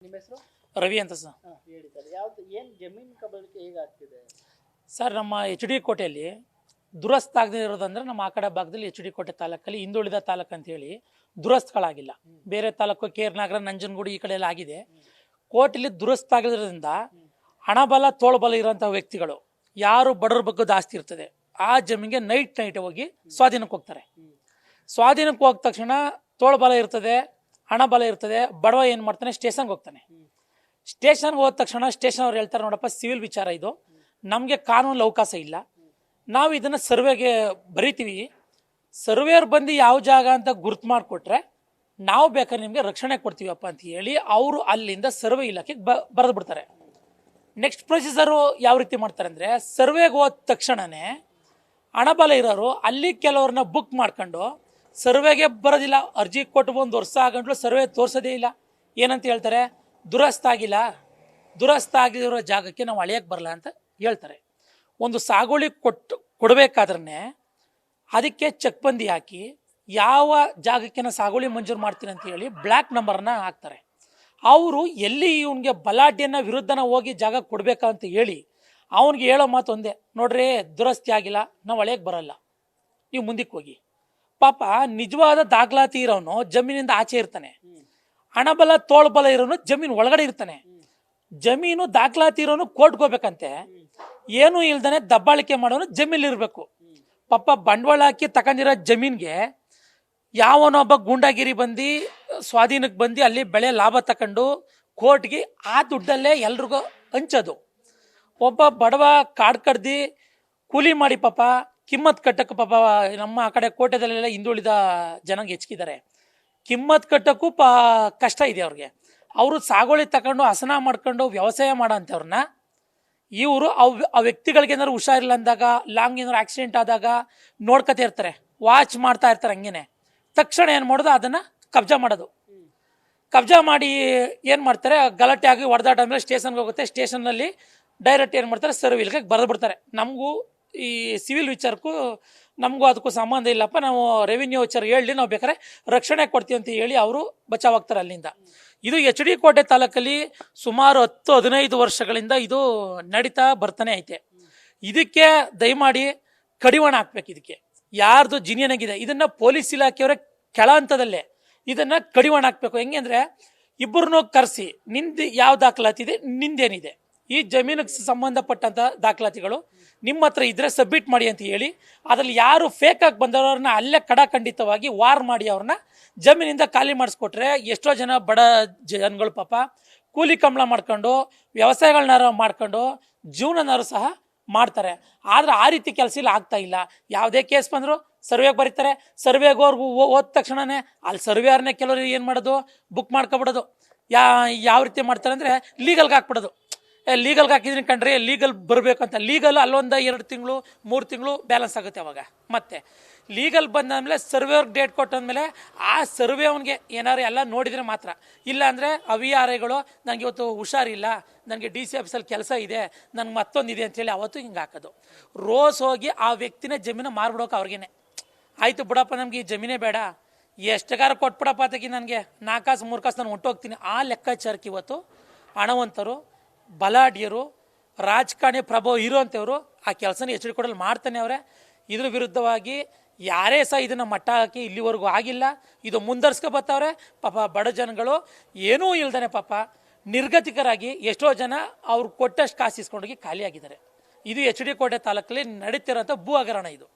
ನಿಮ್ಮ ಹೆಸರು? ರವಿ ಅಂತ ಸರ್. ಹೇಳಿ ಸರ್, ಯಾವ್ದು ಏನು ಜಮೀನು ಕಬಳಿಕೆ ಹೇಗಾಗ್ತಿದೆ ಸರ್, ನಮ್ಮ ಎಚ್ ಡಿ ಕೋಟೆಯಲ್ಲಿ ದುರಸ್ತಾಗದೇ ಇರೋದಂದ್ರೆ ನಮ್ಮ ಆ ಕಡೆ ಭಾಗದಲ್ಲಿ ಎಚ್ ಡಿ ಕೋಟೆ ತಾಲೂಕಲ್ಲಿ ಹಿಂದುಳಿದ ತಾಲೂಕು ಅಂತ ಹೇಳಿ ದುರಸ್ತ್ಗಳಾಗಿಲ್ಲ. ಬೇರೆ ತಾಲೂಕು ಕೇರ್ನಗರ, ನಂಜನಗೂಡು ಈ ಕಡೆ ಎಲ್ಲ ಆಗಿದೆ. ಕೋಟೆಯಲ್ಲಿ ದುರಸ್ತಾಗಿರೋದ್ರಿಂದ ಹಣಬಲ ತೋಳ್ಬಲ ಇರೋಂಥ ವ್ಯಕ್ತಿಗಳು ಯಾರು ಬಡವ್ರ ಬಗ್ಗೆ ಆಸ್ತಿ ಇರ್ತದೆ ಆ ಜಮೀನಿಗೆ ನೈಟ್ ಹೋಗಿ ಸ್ವಾಧೀನಕ್ಕೆ ಹೋಗ್ತಾರೆ. ಸ್ವಾಧೀನಕ್ಕೆ ಹೋದ ತಕ್ಷಣ ತೋಳ್ಬಲ ಇರ್ತದೆ, ಹಣಬಲ ಇರ್ತದೆ. ಬಡವ ಏನು ಮಾಡ್ತಾನೆ, ಸ್ಟೇಷನ್ಗೆ ಹೋಗ್ತಾನೆ. ಸ್ಟೇಷನ್ಗೆ ಹೋದ ತಕ್ಷಣ ಸ್ಟೇಷನ್ ಅವ್ರು ಹೇಳ್ತಾರೆ, ನೋಡಪ್ಪ ಸಿವಿಲ್ ವಿಚಾರ ಇದು, ನಮಗೆ ಕಾನೂನಲ್ಲಿ ಅವಕಾಶ ಇಲ್ಲ, ನಾವು ಇದನ್ನು ಸರ್ವೆಗೆ ಬರಿತೀವಿ, ಸರ್ವೇರ್ ಬಂದು ಯಾವ ಜಾಗ ಅಂತ ಗುರ್ತು ಮಾಡಿಕೊಟ್ರೆ ನಾವು ಬೇಕಾದ್ರೆ ನಿಮಗೆ ರಕ್ಷಣೆ ಕೊಡ್ತೀವಪ್ಪ ಅಂತ ಹೇಳಿ ಅವರು ಅಲ್ಲಿಂದ ಸರ್ವೆ ಇಲಾಖೆಗೆ ಬರೆದು ಬಿಡ್ತಾರೆ. ನೆಕ್ಸ್ಟ್ ಪ್ರೊಸೀಜರು ಯಾವ ರೀತಿ ಮಾಡ್ತಾರೆ ಅಂದರೆ, ಸರ್ವೆಗೆ ಹೋದ ತಕ್ಷಣವೇ ಹಣಬಲ ಇರೋರು ಅಲ್ಲಿ ಕೆಲವ್ರನ್ನ ಬುಕ್ ಮಾಡ್ಕೊಂಡು ಸರ್ವೆಗೆ ಬರೋದಿಲ್ಲ, ಅರ್ಜಿ ಕೊಟ್ಟು ಒಂದು ವರ್ಷ ಆಗಂಟ್ಲು ಸರ್ವೆ ತೋರಿಸೋದೇ ಇಲ್ಲ. ಏನಂತ ಹೇಳ್ತಾರೆ, ದುರಸ್ತ ಆಗಿರೋ ಜಾಗಕ್ಕೆ ನಾವು ಅಳೆಯಕ್ಕೆ ಬರಲ್ಲ ಅಂತ ಹೇಳ್ತಾರೆ. ಒಂದು ಸಾಗುವಳಿ ಕೊಡಬೇಕಾದ್ರೆ ಅದಕ್ಕೆ ಚೆಕ್ಬಂದಿ ಹಾಕಿ ಯಾವ ಜಾಗಕ್ಕೆ ನಾವು ಸಾಗುವಳಿ ಮಂಜೂರು ಮಾಡ್ತೀನಿ ಅಂತ ಹೇಳಿ ಬ್ಲ್ಯಾಕ್ ನಂಬರ್ನ ಹಾಕ್ತಾರೆ. ಅವರು ಎಲ್ಲಿ ಇವನಿಗೆ ಬಲಾಢ್ಯನ ವಿರುದ್ಧನ ಹೋಗಿ ಜಾಗ ಕೊಡಬೇಕಂತ ಹೇಳಿ ಅವನಿಗೆ ಹೇಳೋ ಮಾತು ಒಂದೇ, ನೋಡ್ರಿ ದುರಸ್ತಿ ಆಗಿಲ್ಲ, ನಾವು ಅಳೆಯಕ್ಕೆ ಬರಲ್ಲ, ನೀವು ಮುಂದಕ್ಕೆ ಹೋಗಿ. ಪಾಪ ನಿಜವಾದ ದಾಖಲಾತಿ ಇರೋನು ಜಮೀನಿಂದ ಆಚೆ ಇರ್ತಾನೆ, ಹಣಬಲ ತೋಳ್ಬಲ ಇರೋನು ಜಮೀನು ಒಳಗಡೆ ಇರ್ತಾನೆ. ಜಮೀನು ದಾಖಲಾತಿ ಇರೋನು ಕೋರ್ಟ್ಗೆ ಹೋಗ್ಬೇಕಂತೆ, ಏನೂ ಇಲ್ದಾನೆ ದಬ್ಬಾಳಿಕೆ ಮಾಡೋನು ಜಮೀನಿರ್ಬೇಕು. ಪಾಪ ಬಂಡವಾಳ ಹಾಕಿ ತಗೊಂಡಿರೋ ಜಮೀನ್ಗೆ ಯಾವನೊಬ್ಬ ಗೂಂಡಾಗಿರಿ ಬಂದು ಸ್ವಾಧೀನಕ್ಕೆ ಬಂದು ಅಲ್ಲಿ ಬೆಳೆ ಲಾಭ ತಗೊಂಡು ಕೋರ್ಟ್ಗೆ ಆ ದುಡ್ಡಲ್ಲೇ ಎಲ್ರಿಗೂ ಹಂಚೋದು. ಒಬ್ಬ ಬಡವ ಕಾಡು ಕಡ್ದು ಕೂಲಿ ಮಾಡಿ ಪಾಪ ಕಿಮ್ಮತ್ ಕಟ್ಟಕ್ಕೆ, ಪಾಪ ನಮ್ಮ ಆ ಕಡೆ ಕೋಟೆದಲ್ಲೆಲ್ಲ ಹಿಂದುಳಿದ ಜನಕ್ಕೆ ಹೆಚ್ಚಿದ್ದಾರೆ, ಕಿಮ್ಮತ್ ಕಟ್ಟಕ್ಕೂ ಕಷ್ಟ ಇದೆ ಅವ್ರಿಗೆ. ಅವರು ಸಾಗುವಳಿ ತಗೊಂಡು ಹಸನ ಮಾಡ್ಕೊಂಡು ವ್ಯವಸಾಯ ಮಾಡೋ ಅಂಥವ್ರನ್ನ ಇವರು ಆ ವ್ಯಕ್ತಿಗಳಿಗೆ ಏನಾದ್ರು ಹುಷಾರಿಲ್ಲ ಅಂದಾಗ, ಲಾಂಗ್ ಏನಾದ್ರು ಆಕ್ಸಿಡೆಂಟ್ ಆದಾಗ ನೋಡ್ಕೊತಾ ಇರ್ತಾರೆ, ವಾಚ್ ಮಾಡ್ತಾ ಇರ್ತಾರೆ. ಹಂಗೇನೆ ತಕ್ಷಣ ಏನು ಮಾಡೋದು, ಅದನ್ನು ಕಬ್ಜಾ ಮಾಡೋದು. ಕಬ್ಜಾ ಮಾಡಿ ಏನು ಮಾಡ್ತಾರೆ, ಗಲಾಟೆ ಆಗಿ ಹೊಡೆದಾಟ ಮೇಲೆ ಸ್ಟೇಷನ್ಗೆ ಹೋಗುತ್ತೆ. ಸ್ಟೇಷನ್ನಲ್ಲಿ ಡೈರೆಕ್ಟ್ ಏನು ಮಾಡ್ತಾರೆ, ಸರ್ವಿಲ್ಗೆ ಬರೆದು ಬಿಡ್ತಾರೆ, ನಮಗೂ ಈ ಸಿವಿಲ್ ವಿಚಾರಕ್ಕೂ ನಮಗೂ ಅದಕ್ಕೂ ಸಂಬಂಧ ಇಲ್ಲಪ್ಪ, ನಾವು ರೆವಿನ್ಯೂ ವಿಚಾರ ಹೇಳಿ ನಾವು ಬೇಕಾದ್ರೆ ರಕ್ಷಣೆ ಕೊಡ್ತೀವಿ ಅಂತ ಹೇಳಿ ಅವರು ಬಚಾವಾಗ್ತಾರೆ ಅಲ್ಲಿಂದ. ಇದು ಎಚ್ ಡಿ ಕೋಟೆ ತಾಲೂಕಲ್ಲಿ ಸುಮಾರು 10-15 ವರ್ಷಗಳಿಂದ ಇದು ನಡೀತಾ ಬರ್ತಾನೆ ಐತೆ. ಇದಕ್ಕೆ ದಯಮಾಡಿ ಕಡಿವಾಣ ಹಾಕ್ಬೇಕು. ಇದಕ್ಕೆ ಯಾರ್ದು ಜಿನಿಯನಾಗಿದೆ ಇದನ್ನ ಪೊಲೀಸ್ ಇಲಾಖೆಯವರ ಕೆಳ ಹಂತದಲ್ಲೇ ಇದನ್ನ ಕಡಿವಾಣ ಹಾಕ್ಬೇಕು. ಹೆಂಗೆ ಅಂದ್ರೆ, ಇಬ್ಬರನ್ನೂ ಕರೆಸಿ ನಿಂದು ಯಾವ ದಾಖಲಾತಿ ಇದೆ, ನಿಂದೇನಿದೆ, ಈ ಜಮೀನಿಗೆ ಸಂಬಂಧಪಟ್ಟಂತ ದಾಖಲಾತಿಗಳು ನಿಮ್ಮ ಹತ್ರ ಇದ್ರೆ ಸಬ್ಮಿಟ್ ಮಾಡಿ ಅಂತ ಹೇಳಿ, ಅದ್ರಲ್ಲಿ ಯಾರು ಫೇಕ್ ಆಗಿ ಬಂದವ್ರನ್ನ ಅಲ್ಲೇ ಕಡಾಖಂಡಿತವಾಗಿ ವಾರ್ ಮಾಡಿ ಅವ್ರನ್ನ ಜಮೀನಿಂದ ಖಾಲಿ ಮಾಡಿಸ್ಕೊಟ್ರೆ ಎಷ್ಟೋ ಜನ ಬಡ ಜನಗಳು ಪಾಪ ಕೂಲಿ ಕಂಬಳ ಮಾಡ್ಕೊಂಡು ವ್ಯವಸಾಯಗಳನ್ನಾರು ಮಾಡ್ಕೊಂಡು ಜೀವನನಾರು ಸಹ ಮಾಡ್ತಾರೆ. ಆದ್ರೆ ಆ ರೀತಿ ಕೆಲಸ ಇಲ್ಲ, ಆಗ್ತಾ ಇಲ್ಲ. ಯಾವುದೇ ಕೇಸ್ ಬಂದ್ರು ಸರ್ವೆಗೆ ಬರೀತಾರೆ, ಸರ್ವೆಗೆ ಅವ್ರಿಗೂ ಹೋದ ತಕ್ಷಣನೇ ಅಲ್ಲಿ ಸರ್ವೇರ್ನೇ ಕೆಲವರು ಏನು ಮಾಡೋದು, ಬುಕ್ ಮಾಡ್ಕೊಬಿಡೋದು. ಯಾವ ರೀತಿ ಮಾಡ್ತಾರೆ ಅಂದರೆ, ಲೀಗಲ್ಗೆ ಹಾಕ್ಬಿಡೋದು. ಲೀಗಲ್ಗೆ ಹಾಕಿದ್ರಿ ಕಂಡ್ರೆ ಲೀಗಲ್ ಬರಬೇಕು ಅಂತ, ಲೀಗಲ್ ಅಲ್ಲೊಂದು 2 ತಿಂಗಳು 3 ತಿಂಗಳು ಬ್ಯಾಲೆನ್ಸ್ ಆಗುತ್ತೆ. ಅವಾಗ ಮತ್ತೆ ಲೀಗಲ್ ಬಂದಾದ್ಮೇಲೆ ಸರ್ವೇರ್ಗೆ ಡೇಟ್ ಕೊಟ್ಟಂದ್ಮೇಲೆ ಆ ಸರ್ವೆ ಅವನಿಗೆ ಏನಾದ್ರು ಎಲ್ಲ ನೋಡಿದರೆ ಮಾತ್ರ. ಇಲ್ಲ ಅಂದರೆ ಅವಿಆರ್ಐಗಳು ನನಗೆ ಇವತ್ತು ಹುಷಾರಿಲ್ಲ, ನನಗೆ ಡಿ ಸಿ ಆಫೀಸಲ್ಲಿ ಕೆಲಸ ಇದೆ, ನನಗೆ ಮತ್ತೊಂದಿದೆ ಅಂತೇಳಿ ಅವತ್ತು ಹಿಂಗೆ ಹಾಕೋದು. ರೋಸ್ ಹೋಗಿ ಆ ವ್ಯಕ್ತಿನ ಜಮೀನು ಮಾರ್ಬಿಡೋಕೆ ಅವ್ರಿಗೇನೆ ಆಯಿತು, ಬಿಡಪ್ಪ ನಮ್ಗೆ ಈ ಜಮೀನೇ ಬೇಡ, ಎಷ್ಟಗಾರ ಕೊಟ್ಬಿಡಪ್ಪ ತೆಗಿ, ನನಗೆ 4 ಕಾಸು 3 ಕಾಸು ನಾನು ಹೊಂಟೋಗ್ತೀನಿ, ಆ ಲೆಕ್ಕಾಚಾರಕ್ಕೆ ಇವತ್ತು ಹಣವಂತರು, ಬಲಾಢ್ಯರು, ರಾಜಕಾರಣಿ ಪ್ರಭಾವ ಇರುವಂಥವ್ರು ಆ ಕೆಲಸನ ಎಚ್ ಡಿ ಕೋಟೆಯಲ್ಲಿ ಮಾಡ್ತಾನೆ ಅವರೇ. ಇದ್ರ ವಿರುದ್ಧವಾಗಿ ಯಾರೇ ಸಹ ಇದನ್ನು ಮಟ್ಟ ಹಾಕಿ ಇಲ್ಲಿವರೆಗೂ ಆಗಿಲ್ಲ. ಇದು ಮುಂದರ್ಸ್ಕೊ ಬರ್ತಾವ್ರೆ. ಪಾಪ ಬಡ ಜನಗಳು ಏನೂ ಇಲ್ದಾನೆ ಪಾಪ ನಿರ್ಗತಿಕರಾಗಿ ಎಷ್ಟೋ ಜನ ಅವ್ರು ಕೊಟ್ಟಷ್ಟು ಕಾಸು ಇಸ್ಕೊಂಡೋಗಿ ಖಾಲಿಯಾಗಿದ್ದಾರೆ. ಇದು ಎಚ್ ಡಿ ಕೋಟೆ ತಾಲೂಕಲ್ಲಿ ನಡೀತಿರೋಂಥ ಭೂ ಹಗರಣ ಇದು.